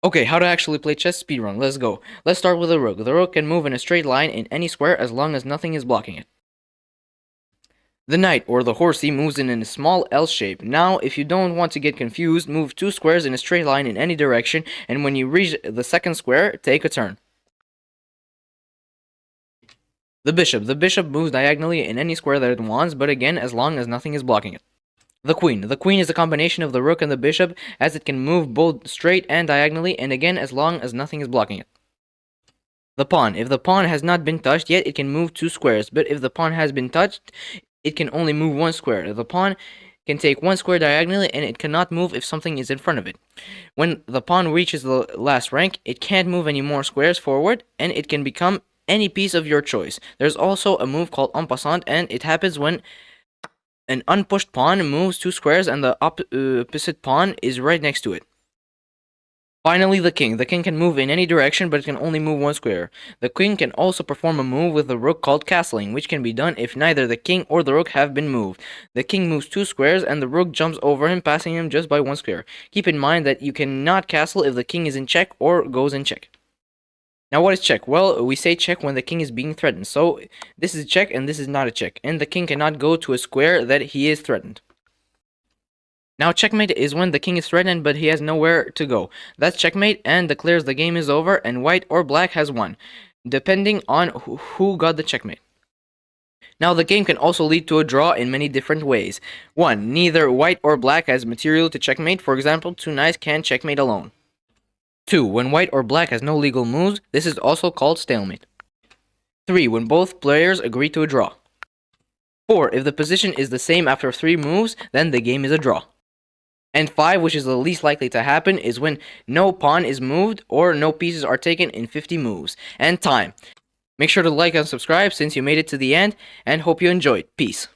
Okay, how to actually play chess speedrun. Let's go. Let's start with the rook. The rook can move in a straight line in any square as long as nothing is blocking it. The knight, or the horsey, moves in a small L shape. Now, if you don't want to get confused, move 2 squares in a straight line in any direction, and when you reach the second square, take a turn. The bishop. The bishop moves diagonally in any square that it wants, but again, as long as nothing is blocking it. The queen. The queen is a combination of the rook and the bishop, as it can move both straight and diagonally, and again, as long as nothing is blocking it. The pawn. If the pawn has not been touched yet, it can move 2 squares, but if the pawn has been touched, it can only move 1 square. The pawn can take 1 square diagonally, and it cannot move if something is in front of it. When the pawn reaches the last rank, it can't move any more squares forward, and it can become any piece of your choice. There's also a move called en passant, and it happens when an unpushed pawn moves 2 squares and the opposite pawn is right next to it. Finally, the king. The king can move in any direction, but it can only move 1 square. The king can also perform a move with the rook called castling, which can be done if neither the king or the rook have been moved. The king moves 2 squares, and the rook jumps over him, passing him just by 1 square. Keep in mind that you cannot castle if the king is in check or goes in check. Now, what is check? Well, we say check when the king is being threatened. So, this is check and this is not a check. And the king cannot go to a square that he is threatened. Now, checkmate is when the king is threatened but he has nowhere to go. That's checkmate and declares the game is over and white or black has won, depending on who got the checkmate. Now, the game can also lead to a draw in many different ways. 1. Neither white or black has material to checkmate. For example, 2 knights can checkmate alone. 2. When white or black has no legal moves, this is also called stalemate. 3. When both players agree to a draw. 4. If the position is the same after 3 moves, then the game is a draw. And 5, which is the least likely to happen, is when no pawn is moved or no pieces are taken in 50 moves. And time. Make sure to like and subscribe since you made it to the end, and hope you enjoyed. Peace.